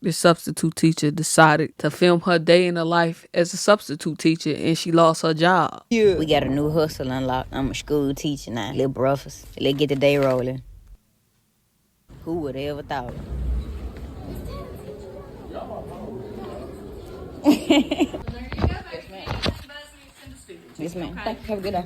The substitute teacher decided to film her day in her life as a substitute teacher, and she lost her job. Yeah. We got a new hustle unlocked. I'm a school teacher now. Little brothers. Let's get the day rolling. Who would have ever thought? Yes, ma'am. Thank you. Have a good day.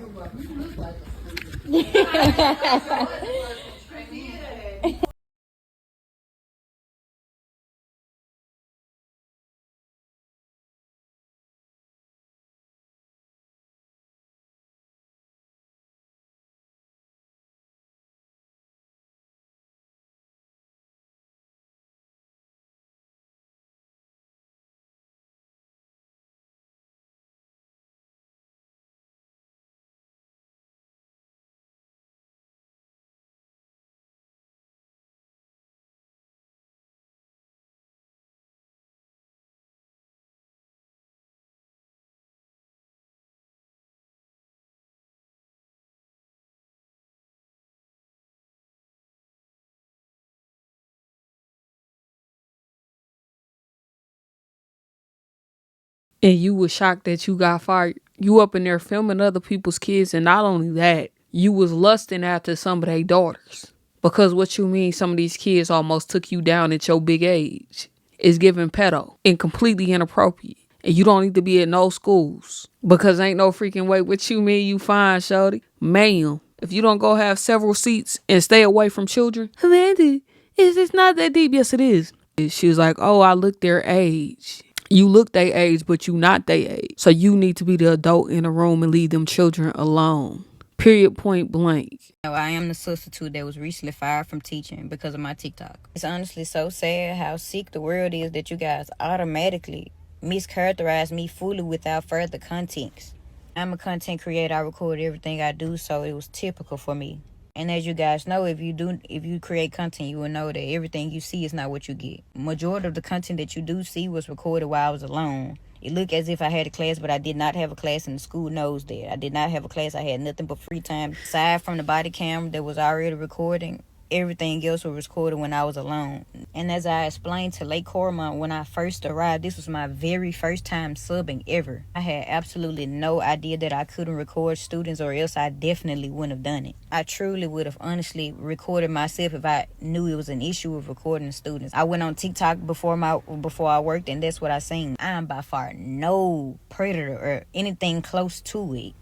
And you was shocked that you got fired. You up in there filming other people's kids, and not only that, you was lusting after some of their daughters. Because what you mean, some of these kids almost took you down at your big age. It's giving pedo and completely inappropriate. And you don't need to be at no schools. Because ain't no freaking way. What you mean you fine, shorty? Ma'am, if you don't go have several seats and stay away from children. Amanda, it's not that deep. Yes, it is. She was like, oh, I look their age. You look their age, but you not their age. So you need to be the adult in the room and leave them children alone. Period, point blank. I am the substitute that was recently fired from teaching because of my TikTok. It's honestly so sad how sick the world is that you guys automatically mischaracterize me fully without further context. I'm a content creator. I record everything I do, so it was typical for me. And as you guys know, if you create content, you will know that everything you see is not what you get. Majority of the content that you do see was recorded while I was alone. It looked as if I had a class, but I did not have a class, and the school knows that. I did not have a class. I had nothing but free time. Aside from the body camera that was already recording, everything else was recorded when I was alone. And as I explained to Lake Cormont when I first arrived, this was my very first time subbing ever. I had absolutely no idea that I couldn't record students, or else I definitely wouldn't have done it. I truly would have honestly recorded myself if I knew it was an issue with recording students. I went on TikTok before I worked, and that's what I seen. I am by far no predator or anything close to it.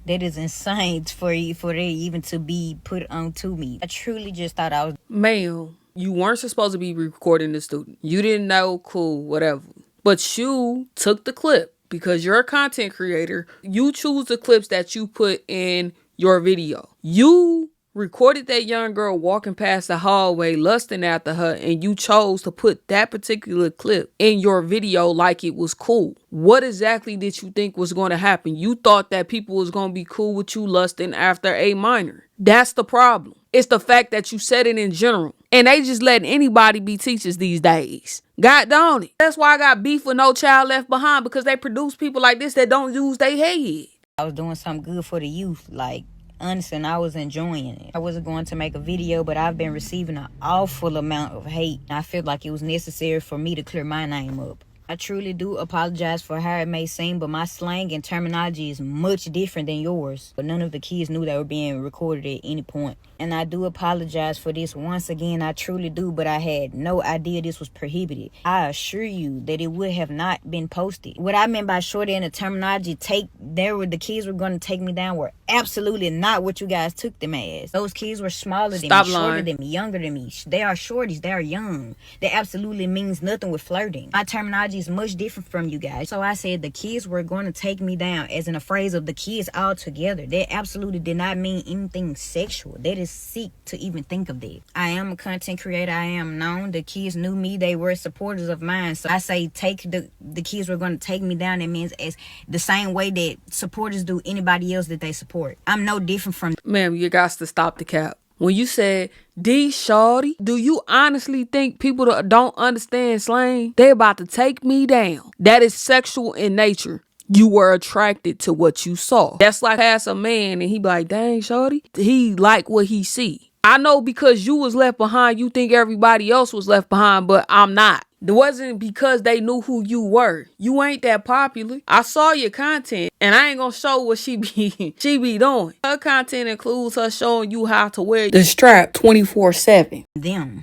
That is insane for it even to be put onto me. I truly just thought I was... Ma'am, you weren't supposed to be recording the student. You didn't know, cool, whatever. But you took the clip because you're a content creator. You choose the clips that you put in your video. You recorded that young girl walking past the hallway lusting after her, and you chose to put that particular clip in your video like it was cool. What exactly did you think was going to happen? You thought that people was going to be cool with you lusting after a minor. That's the problem. It's the fact that you said it in general. And they just letting anybody be teachers these days. God darn it. That's why I got beef with No Child Left Behind, because they produce people like this that don't use their head. I was doing something good for the youth, like... honestly, and I was enjoying it. I wasn't going to make a video, but I've been receiving an awful amount of hate. I feel like it was necessary for me to clear my name up. I truly do apologize for how it may seem, but my slang and terminology is much different than yours. But none of the kids knew they were being recorded at any point. And I do apologize for this once again. I truly do, but I had no idea this was prohibited. I assure you that it would have not been posted. What I meant by shorty and the terminology, the kids were going to take me down were absolutely not what you guys took them as. Those kids were smaller than me, shorter than me, younger than me. They are shorties. They are young. That absolutely means nothing with flirting. My terminology is much different from you guys. So I said the kids were going to take me down, as in a phrase of the kids all together. That absolutely did not mean anything sexual. That is sick to even think of that. I am a content creator. I am known. The kids knew me. They were supporters of mine. So I say the kids were going to take me down. That means as the same way that supporters do anybody else that they support. I'm no different from... Ma'am, you got to stop the cap. When you said, D shorty, do you honestly think people that don't understand slang, they about to take me down? That is sexual in nature. You were attracted to what you saw. That's like ask a man and he be like, dang shorty, he like what he see. I know because you was left behind, you think everybody else was left behind, but I'm not. It wasn't because they knew who you were. You ain't that popular. I saw your content, and I ain't gonna show what she be she be doing. Her content includes her showing you how to wear the strap 24/7.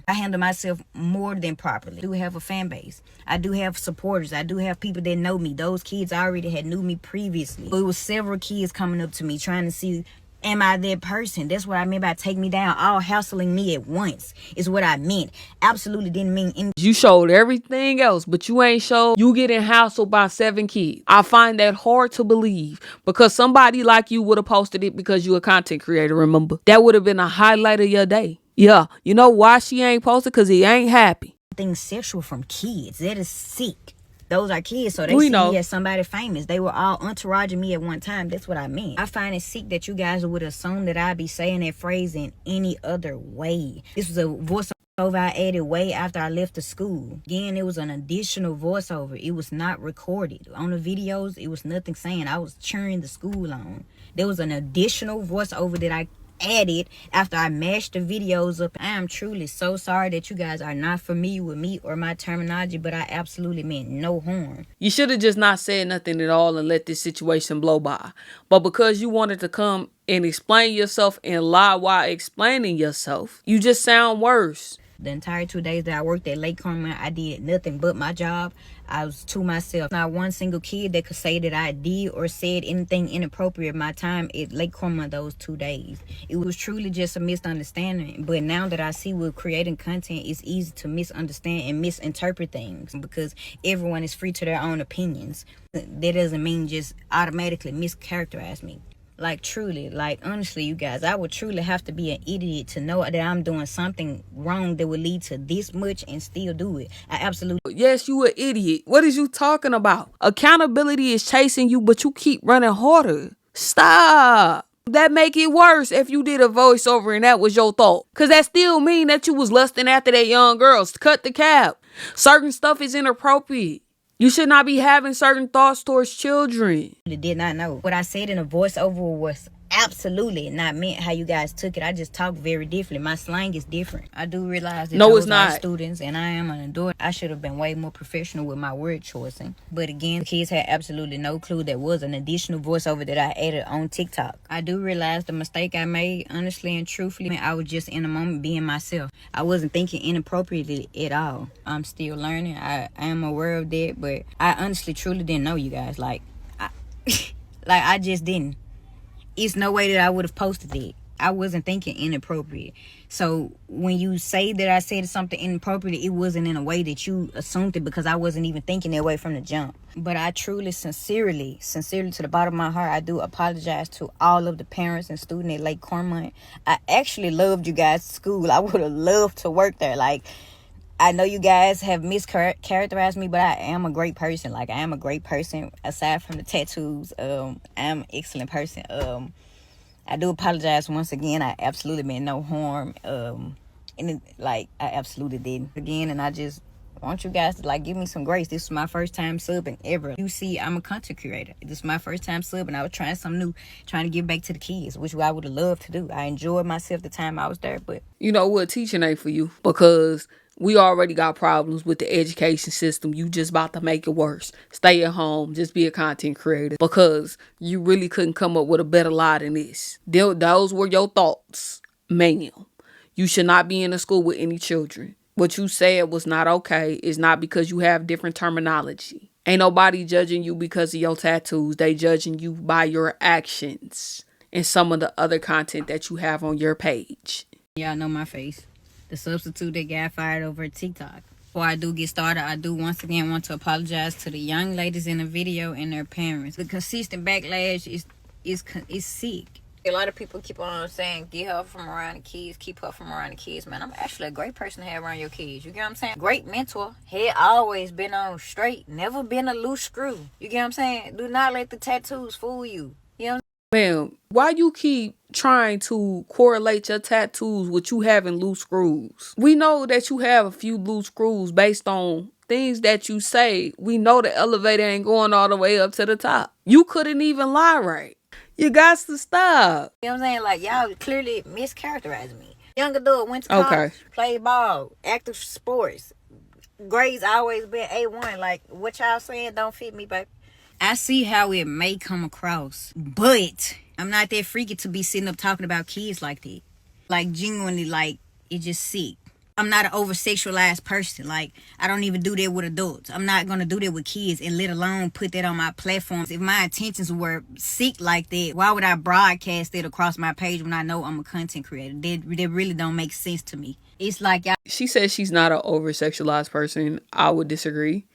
I handle myself more than properly. I do have a fan base. I do have supporters. I do have people that know me. Those kids already had knew me previously. It was several kids coming up to me trying to see, am I that person? That's what I meant by take me down. All hassling me at once is what I meant. Absolutely didn't mean anything. You showed everything else, but you ain't showed you getting hassled by 7 kids. I find that hard to believe because somebody like you would have posted it because you a content creator, remember? That would have been a highlight of your day. Yeah, you know why she ain't posted? Because he ain't happy. Things sexual from kids. That is sick. Those are kids, so they We see know. me as somebody famous. They were all entouraging me at one time. That's what I mean. I find it sick that you guys would assume that I'd be saying that phrase in any other way. This was a voiceover I added way after I left the school. Again, it was an additional voiceover. It was not recorded. On the videos, it was nothing saying I was cheering the school on. There was an additional voiceover that I added after I mashed the videos up. I am truly so sorry that you guys are not familiar with me or my terminology, but I absolutely meant no harm. You should have just not said nothing at all and let this situation blow by. But because you wanted to come and explain yourself and lie while explaining yourself, you just sound worse. The entire 2 days that I worked at Lake Cornwall, I did nothing but my job. I was to myself. Not one single kid that could say that I did or said anything inappropriate my time at Lake Cornwall those 2 days. It was truly just a misunderstanding. But now that I see with creating content, it's easy to misunderstand and misinterpret things because everyone is free to their own opinions. That doesn't mean just automatically mischaracterize me. Like, truly, like, honestly, you guys, I would truly have to be an idiot to know that I'm doing something wrong that would lead to this much and still do it. I absolutely... Yes, you an idiot. What is you talking about? Accountability is chasing you, but you keep running harder. Stop. That make it worse if you did a voiceover and that was your thought. Because that still mean that you was lusting after that young girl. Cut the cap. Certain stuff is inappropriate. You should not be having certain thoughts towards children. Did not know. What I said in a voiceover was absolutely not meant how you guys took it. I just talk very differently. My slang is different. I do realize that No, it's those not. are students and I am an adult. I should have been way more professional with my word choicing. But again, the kids had absolutely no clue that was an additional voiceover that I added on TikTok. I do realize the mistake I made, honestly and truthfully. I was just in a moment being myself. I wasn't thinking inappropriately at all. I'm still learning. I am aware of that, but I honestly truly didn't know you guys. Like I just didn't. It's no way that I would have posted it. I wasn't thinking inappropriate. So when you say that I said something inappropriate, it wasn't in a way that you assumed it because I wasn't even thinking that way from the jump. But I truly, sincerely to the bottom of my heart, I do apologize to all of the parents and students at Lake Cornwall. I actually loved you guys' school. I would have loved to work there. Like, I know you guys have mischaracterized me, but I am a great person. Like, I am a great person. Aside from the tattoos, I am an excellent person. I do apologize once again. I absolutely meant no harm. I absolutely did again. And I just want you guys to, give me some grace. This is my first time subbing ever. You see, I'm a content creator. This is my first time subbing. I was trying something new, trying to give back to the kids, which I would have loved to do. I enjoyed myself the time I was there, but... You know what? Teaching ain't for you because we already got problems with the education system. You just about to make it worse. Stay at home. Just be a content creator because you really couldn't come up with a better lie than this. Those were your thoughts, ma'am. You should not be in a school with any children. What you said was not okay. It's not because you have different terminology. Ain't nobody judging you because of your tattoos. They judging you by your actions and some of the other content that you have on your page. Y'all know my face. The substitute that got fired over TikTok. Before I do get started, I do once again want to apologize to the young ladies in the video and their parents. The consistent backlash is sick. A lot of people keep on saying, get her from around the kids, keep her from around the kids. Man, I'm actually a great person to have around your kids. You get what I'm saying? Great mentor. Head always been on straight. Never been a loose screw. You get what I'm saying? Do not let the tattoos fool you. You know what I'm saying? Ma'am, why you keep trying to correlate your tattoos with you having loose screws? We know that you have a few loose screws based on things that you say. We know the elevator ain't going all the way up to the top. You couldn't even lie right. You got to stop. You know what I'm saying? Y'all clearly mischaracterizing me. Young adult, went to college, played ball, active sports. grades always been A1. Like, what y'all saying don't fit me, baby. I see how it may come across, but I'm not that freaky to be sitting up talking about kids like that. Like, genuinely, like, it just sick. I'm not an over-sexualized person. Like, I don't even do that with adults. I'm not going to do that with kids, and let alone put that on my platforms. If my intentions were sick like that, why would I broadcast it across my page when I know I'm a content creator? That really don't make sense to me. It's like y'all. She says she's not an over-sexualized person. I would disagree.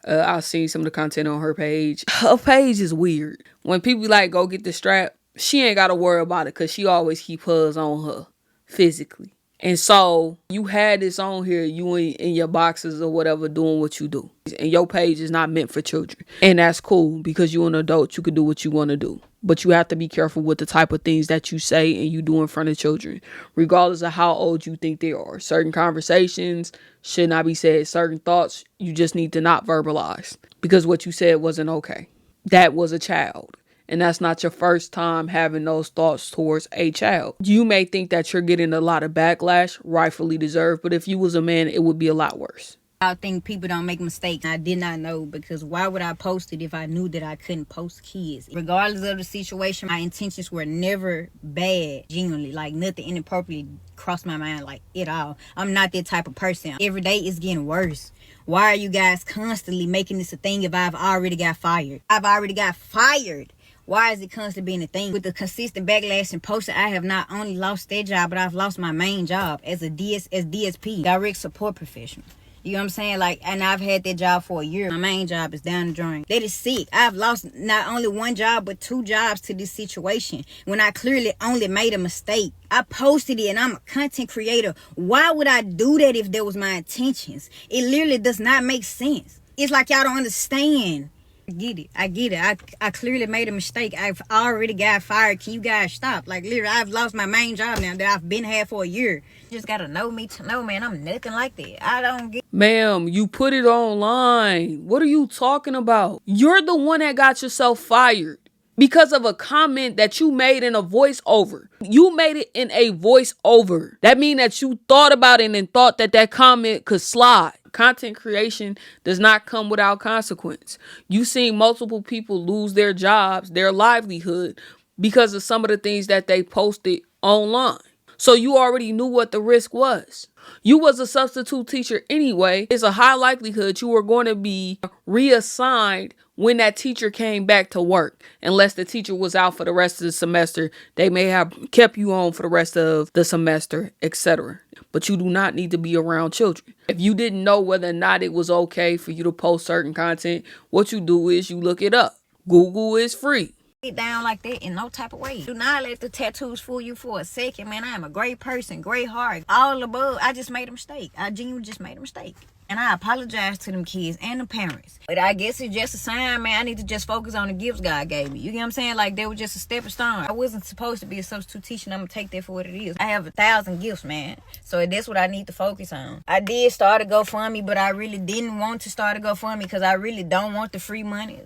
I've seen some of the content on her page. Her page is weird. When people be like, go get the strap, she ain't got to worry about it because she always keep hers on her physically. And so you had this on here, you in your boxes or whatever, doing what you do. And your page is not meant for children. And that's cool because you're an adult. You can do what you want to do. But you have to be careful with the type of things that you say and you do in front of children, regardless of how old you think they are. Certain conversations should not be said. Certain thoughts you just need to not verbalize because what you said wasn't okay. That was a child. And that's not your first time having those thoughts towards a child. You may think that you're getting a lot of backlash, rightfully deserved, but if you was a man, it would be a lot worse. I think people don't make mistakes. I did not know, because why would I post it if I knew that I couldn't post kids? Regardless of the situation, my intentions were never bad, genuinely. Like, nothing inappropriately crossed my mind, like, at all. I'm not that type of person. Every day it's getting worse. Why are you guys constantly making this a thing if I've already got fired? I've already got fired. Why is it constantly being a thing? With the consistent backlash and posting, I have not only lost that job, but I've lost my main job as a DSP, direct support professional. You know what I'm saying? Like, and I've had that job for a year. My main job is down the drain. That is sick. I've lost not only one job, but 2 jobs to this situation when I clearly only made a mistake. I posted it and I'm a content creator. Why would I do that if that was my intentions? It literally does not make sense. It's like y'all don't understand. I get it. I clearly made a mistake. I've already got fired. Can you guys stop? Like, literally, I've lost my main job now that I've been had for a year. You just gotta know me to know, man. I'm nothing like that. I don't get. Ma'am, you put it online. What are you talking about? You're the one that got yourself fired because of a comment that you made in a voiceover. You made it in a voiceover. That means that you thought about it and thought that that comment could slide. Content creation does not come without consequence. You've seen multiple people lose their jobs, their livelihood, because of some of the things that they posted online. So you already knew what the risk was. You was a substitute teacher anyway. It's a high likelihood you were going to be reassigned when that teacher came back to work. Unless the teacher was out for the rest of the semester, they may have kept you on for the rest of the semester, etc. But you do not need to be around children. If you didn't know whether or not it was okay for you to post certain content, what you do is you look it up. Google is free. Get down like that in no type of way. Do not let the tattoos fool you for a second, man. I am a great person, great heart, all above. I just made a mistake. I genuinely just made a mistake. And I apologize to them kids and the parents. But I guess it's just a sign, man. I need to just focus on the gifts God gave me. You get what I'm saying? Like, they were just a stepping stone. I wasn't supposed to be a substitute teacher, and I'm going to take that for what it is. I have 1,000 gifts, man. So that's what I need to focus on. I did start a GoFundMe, but I really didn't want to start a GoFundMe because I really don't want the free money.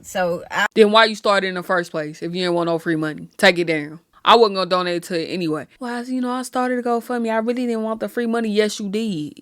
Then why you started in the first place if you didn't want no free money? Take it down. I wasn't going to donate to it anyway. Well, I started a GoFundMe. I really didn't want the free money. Yes, you did.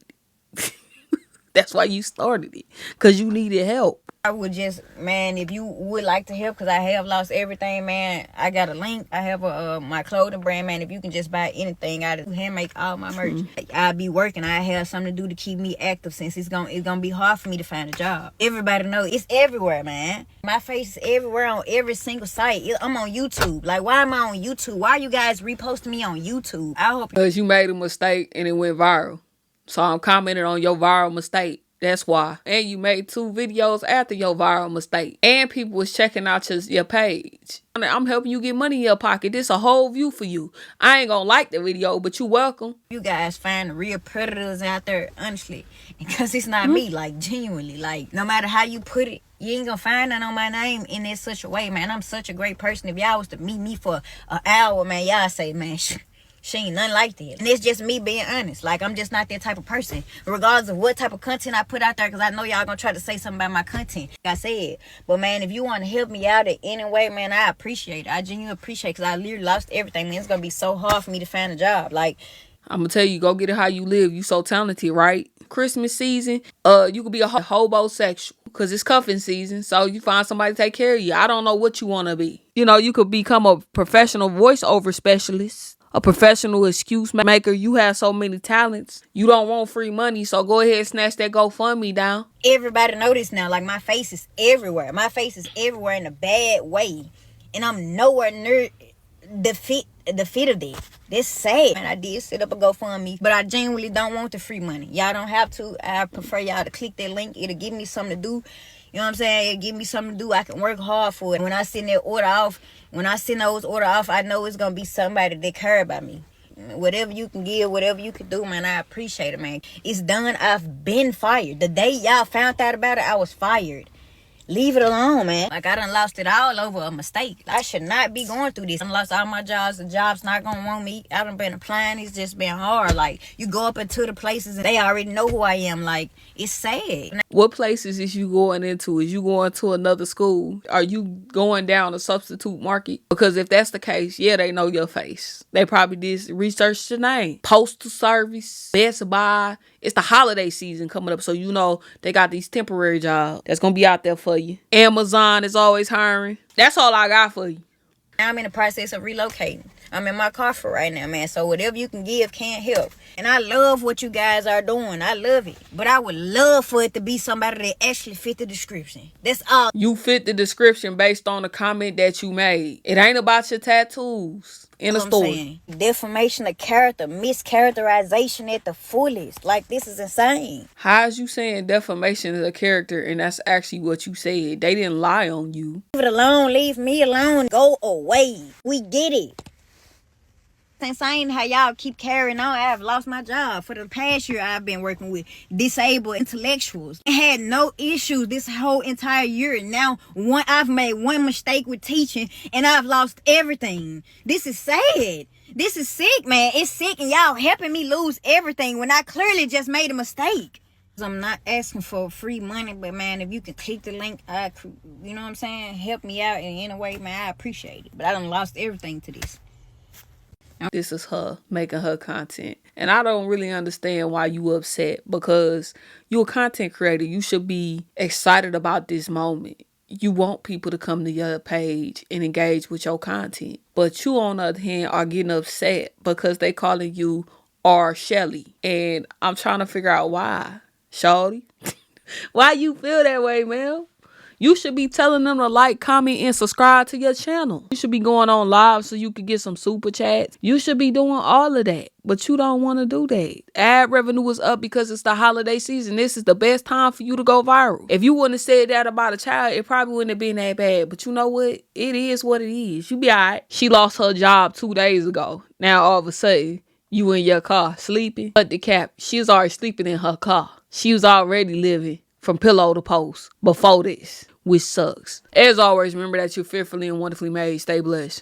That's why you started it, because you needed help. I would just, man, if you would like to help, because I have lost everything, man. I got a link. I have my clothing brand, man. If you can just buy anything, I hand make all my merch. I'll be working. I have something to do to keep me active, since it's gonna be hard for me to find a job. Everybody knows it's everywhere, man. My face is everywhere on every single site. I'm on YouTube. Like, why am I on YouTube? Why are you guys reposting me on YouTube? I hope because you made a mistake and it went viral. So I'm commenting on your viral mistake. That's why. And you made 2 videos after your viral mistake. And people was checking out your page. I'm helping you get money in your pocket. This a whole view for you. I ain't gonna like the video, but you welcome. You guys find the real predators out there, honestly. Because it's not me, like, genuinely. Like, no matter how you put it, you ain't gonna find that on my name in that such a way, man. I'm such a great person. If y'all was to meet me for an hour, man, y'all say, man, she ain't nothing like that. And it's just me being honest. Like, I'm just not that type of person. Regardless of what type of content I put out there, because I know y'all gonna try to say something about my content, like I said. But, man, if you want to help me out in any way, man, I appreciate it. I genuinely appreciate it, because I literally lost everything. Man, it's gonna be so hard for me to find a job. Like, I'm gonna tell you, go get it how you live. You so talented, right? Christmas season, you could be a hobosexual because it's cuffing season. So you find somebody to take care of you. I don't know what you want to be. You know, you could become a professional voiceover specialist, a professional excuse maker. You have so many talents. You don't want free money, so go ahead and snatch that GoFundMe down. Everybody know this now. Like, my face is everywhere. My face is everywhere in a bad way. And I'm nowhere near the fit of it. That's sad. And I did set up a GoFundMe, but I genuinely don't want the free money. Y'all don't have to. I prefer y'all to click that link. It'll give me something to do. You know what I'm saying? It'll give me something to do. I can work hard for it. When I send that order off, I know it's going to be somebody that care about me. Whatever you can give, whatever you can do, man, I appreciate it, man. It's done. I've been fired. The day y'all found out about it, I was fired. Leave it alone, man. Like, I done lost it all over a mistake. I should not be going through this. I done lost all my jobs. The job's not gonna want me. I done been applying. It's just been hard. Like, you go up into the places and they already know who I am. Like, it's sad. What places is you going into? Is you going to another school? Are you going down a substitute market? Because if that's the case, yeah, they know your face. They probably did research your name. Postal Service, Best Buy. It's the holiday season coming up, so you know they got these temporary jobs that's gonna be out there for you. Amazon is always hiring. That's all I got for you. I'm in the process of relocating. I'm in my car for right now, man. So whatever you can give can't help. And I love what you guys are doing. I love it. But I would love for it to be somebody that actually fit the description. That's all. You fit the description based on the comment that you made. It ain't about your tattoos in a story. Defamation of character, mischaracterization at the fullest. Like, this is insane. How is you saying defamation of the character and that's actually what you said? They didn't lie on you. Leave it alone. Leave me alone. Go away. We get it. It's insane how y'all keep carrying on. I have lost my job. For the past year, I've been working with disabled intellectuals. I had no issues this whole entire year. Now, I've made one mistake with teaching, and I've lost everything. This is sad. This is sick, man. It's sick, and y'all helping me lose everything when I clearly just made a mistake. I'm not asking for free money, but, man, if you can click the link, you know what I'm saying? Help me out in any way, man. I appreciate it. But I done lost everything to this. This is her making her content. And I don't really understand why you upset, because you're a content creator. You should be excited about this moment. You want people to come to your page and engage with your content. But you, on the other hand, are getting upset because they calling you R. Shelly. And I'm trying to figure out why. Shawty, why you feel that way, man? You should be telling them to like, comment, and subscribe to your channel. You should be going on live so you could get some super chats. You should be doing all of that, but you don't want to do that. Ad revenue is up because it's the holiday season. This is the best time for you to go viral. If you wouldn't have said that about a child, it probably wouldn't have been that bad. But you know what? It is what it is. You be all right. She lost her job 2 days ago. Now all of a sudden, you in your car sleeping. But the cap, she was already sleeping in her car. She was already living from pillow to post before this, which sucks. As always, remember that you're fearfully and wonderfully made. Stay blessed.